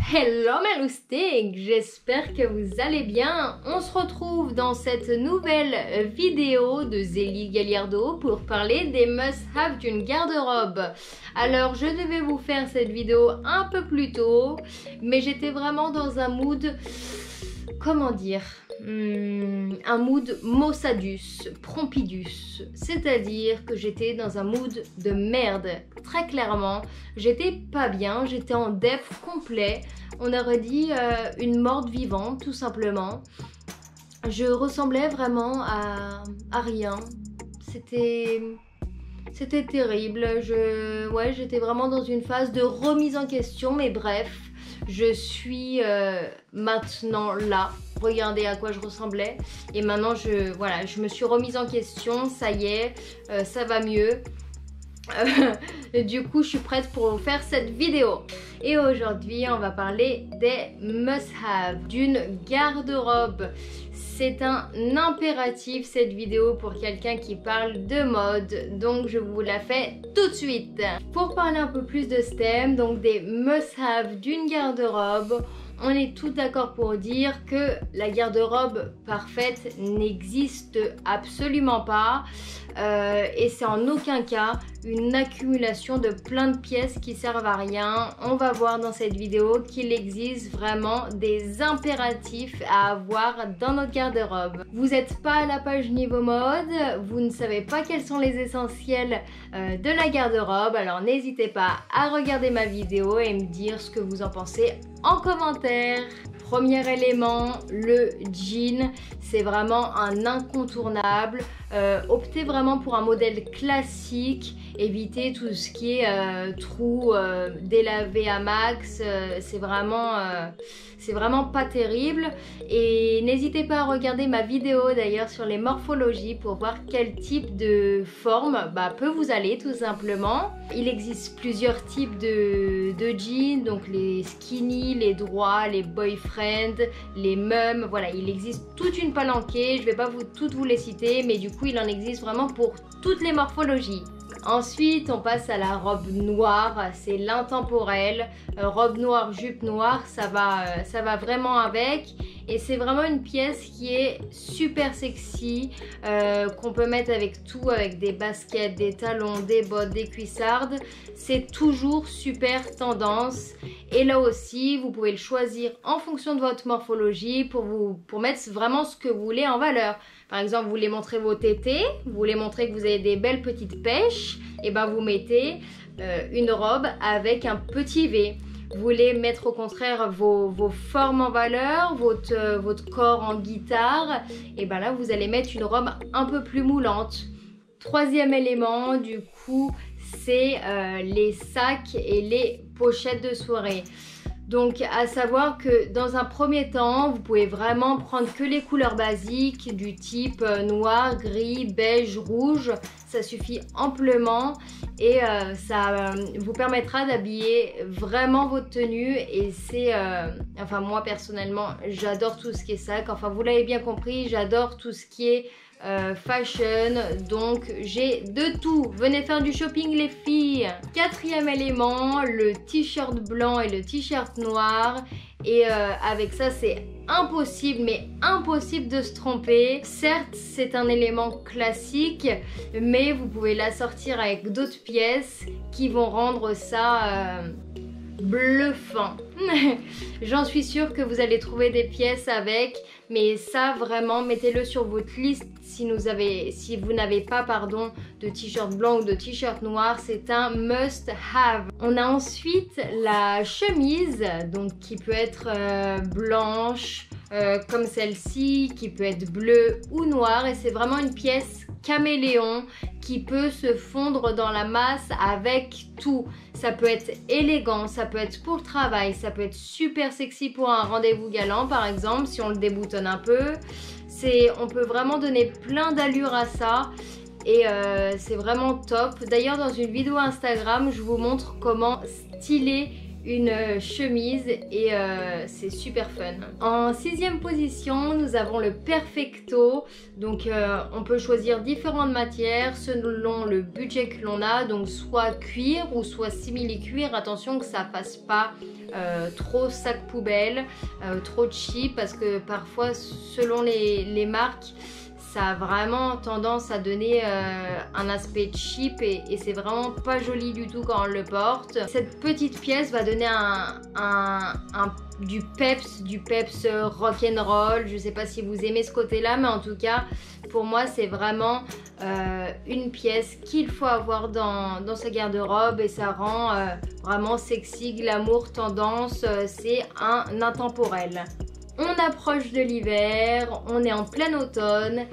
Hello mes loustiques, j'espère que vous allez bien. On se retrouve dans cette nouvelle vidéo de Zélie Galliardo pour parler des must-have d'une garde-robe. Alors je devais vous faire cette vidéo un peu plus tôt, mais j'étais vraiment dans un mood, comment dire, un mood Mausadus, Prompidus, c'est-à-dire que j'étais dans un mood de merde, très clairement, j'étais pas bien, j'étais en def complet, on aurait dit une morte vivante tout simplement. Je ressemblais vraiment à rien, c'était terrible, j'étais vraiment dans une phase de remise en question, mais bref, je suis maintenant là. Regardez à quoi je ressemblais et maintenant je me suis remise en question, ça y est, ça va mieux. Du coup je suis prête pour vous faire cette vidéo et aujourd'hui on va parler des must-have d'une garde-robe. C'est un impératif cette vidéo pour quelqu'un qui parle de mode, donc je vous la fais tout de suite. Pour parler un peu plus de ce thème, donc des must-have d'une garde-robe, on est tous d'accord pour dire que la garde-robe parfaite n'existe absolument pas et c'est en aucun cas une accumulation de plein de pièces qui servent à rien. On va voir dans cette vidéo qu'il existe vraiment des impératifs à avoir dans notre garde-robe. Vous n'êtes pas à la page niveau mode, vous ne savez pas quels sont les essentiels de la garde-robe, alors n'hésitez pas à regarder ma vidéo et me dire ce que vous en pensez en commentaire. Premier élément, le jean, c'est vraiment un incontournable. Optez vraiment pour un modèle classique, évitez tout ce qui est trous délavés à max, c'est vraiment pas terrible. Et n'hésitez pas à regarder ma vidéo d'ailleurs sur les morphologies pour voir quel type de forme peut vous aller tout simplement. Il existe plusieurs types de jeans, donc les skinny, les droits, les boyfriend, les mums, voilà, il existe toute une palanquée, je vais pas toutes vous les citer, mais du coup il en existe vraiment pour toutes les morphologies. Ensuite, on passe à la robe noire, c'est l'intemporel. Robe noire, jupe noire, ça va vraiment avec. Et c'est vraiment une pièce qui est super sexy, qu'on peut mettre avec tout, avec des baskets, des talons, des bottes, des cuissardes. C'est toujours super tendance. Et là aussi, vous pouvez le choisir en fonction de votre morphologie pour mettre vraiment ce que vous voulez en valeur. Par exemple, vous voulez montrer vos tétés, vous voulez montrer que vous avez des belles petites pêches, et vous mettez une robe avec un petit V. Vous voulez mettre au contraire vos formes en valeur, votre corps en guitare, et là vous allez mettre une robe un peu plus moulante. Troisième élément du coup, c'est les sacs et les pochettes de soirée. Donc à savoir que dans un premier temps, vous pouvez vraiment prendre que les couleurs basiques du type noir, gris, beige, rouge. Ça suffit amplement et ça vous permettra d'habiller vraiment votre tenue. Et c'est, enfin moi personnellement, j'adore tout ce qui est sac. Enfin vous l'avez bien compris, j'adore tout ce qui est fashion, donc j'ai de tout. Venez faire du shopping les filles. Quatrième élément, le t-shirt blanc et le t-shirt noir. Et avec ça c'est impossible, mais impossible de se tromper. Certes c'est un élément classique, mais vous pouvez l'assortir avec d'autres pièces qui vont rendre ça bluffant. J'en suis sûre que vous allez trouver des pièces avec, mais ça vraiment mettez-le sur votre liste si vous n'avez pas de t-shirt blanc ou de t-shirt noir, c'est un must have. On a ensuite la chemise, donc qui peut être blanche comme celle-ci, qui peut être bleue ou noire, et c'est vraiment une pièce caméléon qui peut se fondre dans la masse avec tout. Ça peut être élégant, ça peut être pour le travail, ça peut être super sexy pour un rendez-vous galant par exemple, si on le déboutonne un peu. On peut vraiment donner plein d'allure à ça et c'est vraiment top. D'ailleurs dans une vidéo Instagram, je vous montre comment styler une chemise et c'est super fun. En 6e position, nous avons le Perfecto. Donc on peut choisir différentes matières selon le budget que l'on a, donc soit cuir ou soit simili-cuir. Attention que ça fasse pas trop sac poubelle, trop cheap, parce que parfois selon les marques ça a vraiment tendance à donner un aspect cheap et c'est vraiment pas joli du tout quand on le porte. Cette petite pièce va donner du peps rock'n'roll. Je sais pas si vous aimez ce côté là, mais en tout cas pour moi c'est vraiment une pièce qu'il faut avoir dans sa garde-robe et ça rend vraiment sexy, glamour, tendance. C'est un intemporel. On approche de l'hiver, on est en plein automne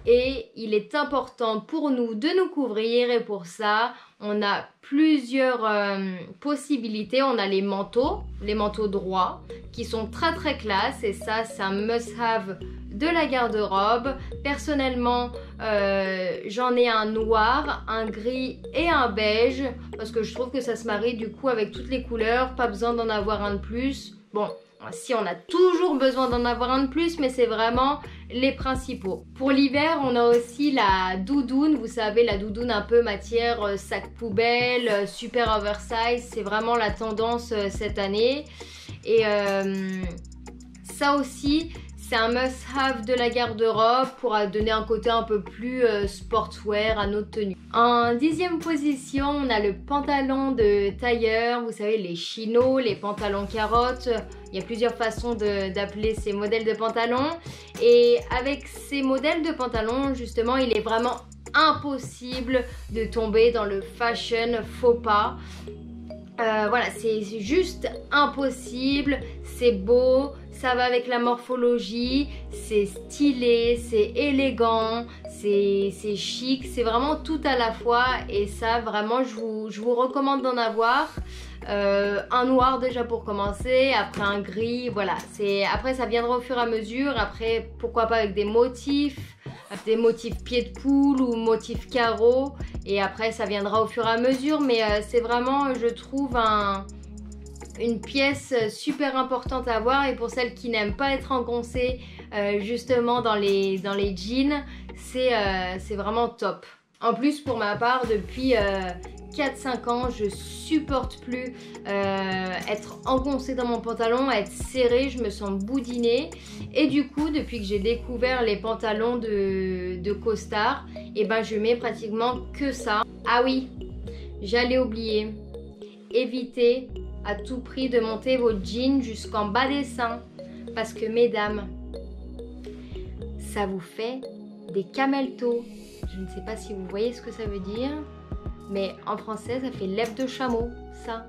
et il est important pour nous de nous couvrir et pour ça on a plusieurs possibilités. On a les manteaux droits qui sont très très classe et ça c'est un must-have de la garde-robe. Personnellement j'en ai un noir, un gris et un beige parce que je trouve que ça se marie du coup avec toutes les couleurs, pas besoin d'en avoir un de plus. Bon, si on a toujours besoin d'en avoir un de plus, mais c'est vraiment les principaux. Pour l'hiver, on a aussi la doudoune. Vous savez, la doudoune un peu matière sac poubelle, super oversize. C'est vraiment la tendance cette année. Et ça aussi, c'est un must-have de la garde-robe pour donner un côté un peu plus sportswear à notre tenue. En 10e position, on a le pantalon de tailleur. Vous savez, les chinos, les pantalons carottes. Il y a plusieurs façons d'appeler ces modèles de pantalons. Et avec ces modèles de pantalons, justement, il est vraiment impossible de tomber dans le fashion faux pas. Voilà, c'est juste impossible. C'est beau, ça va avec la morphologie, c'est stylé, c'est élégant, c'est chic, c'est vraiment tout à la fois. Et ça, vraiment, je vous recommande d'en avoir. Un noir déjà pour commencer, après un gris, voilà. Après ça viendra au fur et à mesure. Après pourquoi pas avec des motifs pied de poule ou motifs carreaux. Et après ça viendra au fur et à mesure. Mais c'est vraiment, je trouve, une pièce super importante à avoir. Et pour celles qui n'aiment pas être engoncées justement dans les jeans, c'est vraiment top. En plus pour ma part, depuis 4-5 ans, je supporte plus être engoncée dans mon pantalon, être serrée, je me sens boudinée. Et du coup, depuis que j'ai découvert les pantalons de costard, et ben je mets pratiquement que ça. Ah oui, j'allais oublier, évitez à tout prix de monter vos jeans jusqu'en bas des seins. Parce que mesdames, ça vous fait des camel-toe. Je ne sais pas si vous voyez ce que ça veut dire. Mais en français, ça fait lèvres de chameau, ça.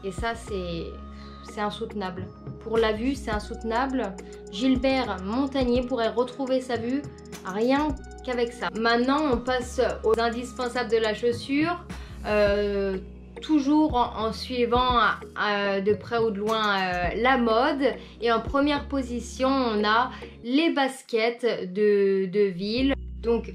Et ça, c'est insoutenable. Pour la vue, c'est insoutenable. Gilbert Montagnier pourrait retrouver sa vue rien qu'avec ça. Maintenant, on passe aux indispensables de la chaussure. Toujours en suivant de près ou de loin la mode. Et en première position, on a les baskets de ville. Donc,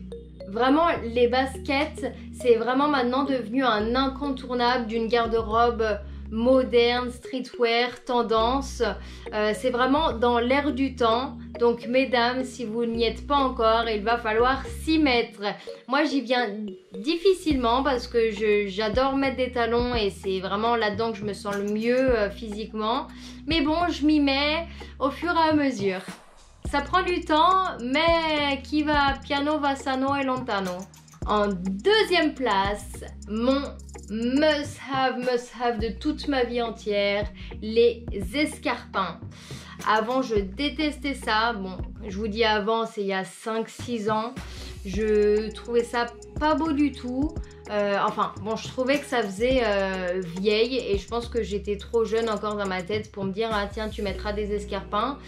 vraiment, les baskets, c'est vraiment maintenant devenu un incontournable d'une garde-robe moderne, streetwear, tendance. C'est vraiment dans l'air du temps. Donc mesdames, si vous n'y êtes pas encore, il va falloir s'y mettre. Moi, j'y viens difficilement parce que j'adore mettre des talons et c'est vraiment là-dedans que je me sens le mieux physiquement. Mais bon, je m'y mets au fur et à mesure. Ça prend du temps, mais qui va piano va sano et lontano. En deuxième place, mon must-have de toute ma vie entière, les escarpins. Avant, je détestais ça. Bon, je vous dis avant, c'est il y a 5-6 ans. Je trouvais ça pas beau du tout. Enfin, bon, je trouvais que ça faisait vieille et je pense que j'étais trop jeune encore dans ma tête pour me dire ah tiens, tu mettras des escarpins.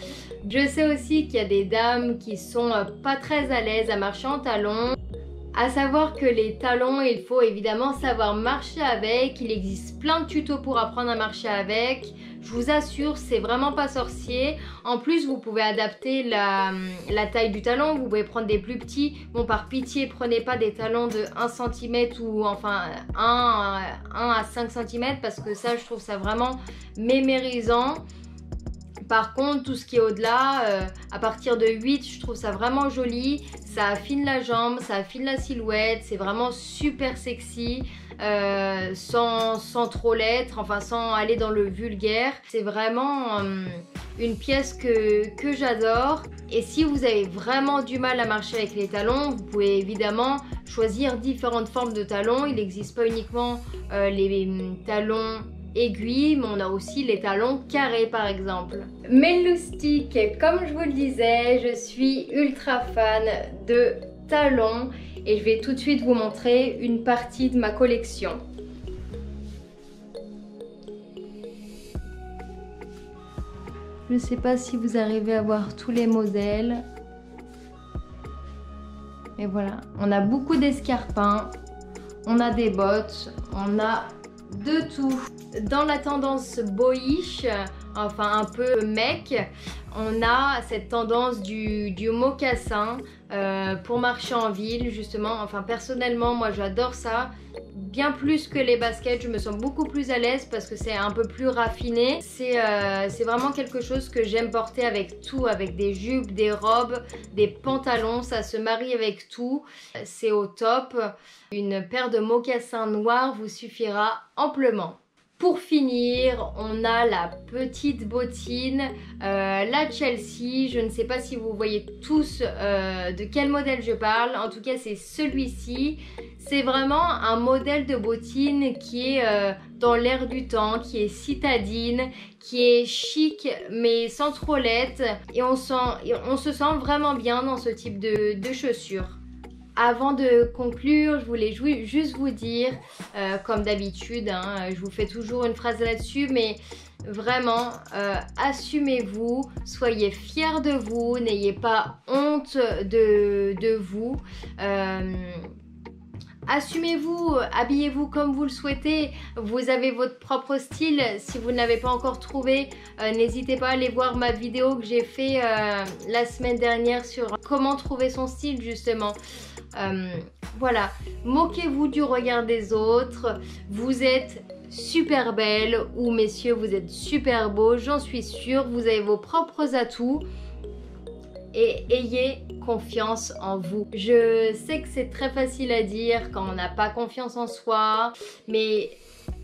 Je sais aussi qu'il y a des dames qui sont pas très à l'aise à marcher en talons. À savoir que les talons, il faut évidemment savoir marcher avec. Il existe plein de tutos pour apprendre à marcher avec. Je vous assure, c'est vraiment pas sorcier. En plus, vous pouvez adapter la taille du talon. Vous pouvez prendre des plus petits. Bon, par pitié, prenez pas des talons de 1 cm ou enfin 1 à 5 cm parce que ça, je trouve ça vraiment mémérisant. Par contre, tout ce qui est au-delà, à partir de 8, je trouve ça vraiment joli. Ça affine la jambe, ça affine la silhouette. C'est vraiment super sexy, sans trop l'être, enfin sans aller dans le vulgaire. C'est vraiment une pièce que j'adore. Et si vous avez vraiment du mal à marcher avec les talons, vous pouvez évidemment choisir différentes formes de talons. Il n'existe pas uniquement les talons aiguilles, mais on a aussi les talons carrés par exemple. Melloustic, comme je vous le disais, je suis ultra fan de talons et je vais tout de suite vous montrer une partie de ma collection. Je ne sais pas si vous arrivez à voir tous les modèles. Et voilà, on a beaucoup d'escarpins, on a des bottes, on a de tout. Dans la tendance boyish, enfin un peu mec, on a cette tendance du mocassin pour marcher en ville justement. Enfin personnellement moi j'adore ça, bien plus que les baskets. Je me sens beaucoup plus à l'aise parce que c'est un peu plus raffiné. C'est vraiment quelque chose que j'aime porter avec tout, avec des jupes, des robes, des pantalons, ça se marie avec tout, c'est au top. Une paire de mocassins noirs vous suffira amplement. Pour finir, on a la petite bottine, la Chelsea. Je ne sais pas si vous voyez tous de quel modèle je parle. En tout cas, c'est celui-ci. C'est vraiment un modèle de bottine qui est dans l'air du temps, qui est citadine, qui est chic mais sans trop l'être. Et on se sent vraiment bien dans ce type de chaussures. Avant de conclure, je voulais juste vous dire, comme d'habitude, hein, je vous fais toujours une phrase là-dessus, mais vraiment, assumez-vous, soyez fiers de vous, n'ayez pas honte de vous. Assumez-vous, habillez-vous comme vous le souhaitez, vous avez votre propre style. Si vous ne l'avez pas encore trouvé, n'hésitez pas à aller voir ma vidéo que j'ai fait la semaine dernière sur comment trouver son style justement. Voilà, moquez-vous du regard des autres, vous êtes super belle ou messieurs vous êtes super beaux, j'en suis sûre, vous avez vos propres atouts. Et ayez confiance en vous. Je sais que c'est très facile à dire quand on n'a pas confiance en soi, mais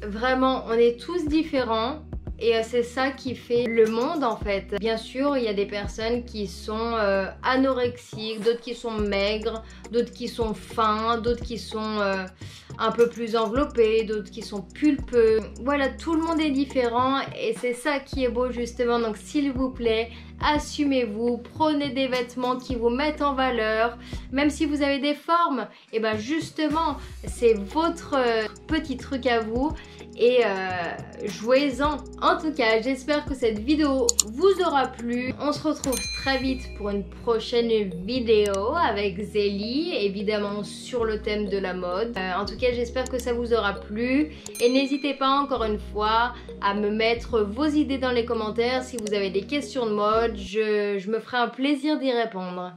vraiment on est tous différents et c'est ça qui fait le monde en fait. Bien sûr il y a des personnes qui sont anorexiques, d'autres qui sont maigres, d'autres qui sont fins, d'autres qui sont un peu plus enveloppés, d'autres qui sont pulpeux. Voilà, tout le monde est différent et c'est ça qui est beau justement. Donc s'il vous plaît, assumez-vous, prenez des vêtements qui vous mettent en valeur. Même si vous avez des formes, et ben justement c'est votre petit truc à vous et jouez-en. En tout cas, j'espère que cette vidéo vous aura plu. On se retrouve très vite pour une prochaine vidéo avec Zélie, évidemment sur le thème de la mode. En tout cas, j'espère que ça vous aura plu et n'hésitez pas encore une fois à me mettre vos idées dans les commentaires si vous avez des questions de mode. Je me ferai un plaisir d'y répondre.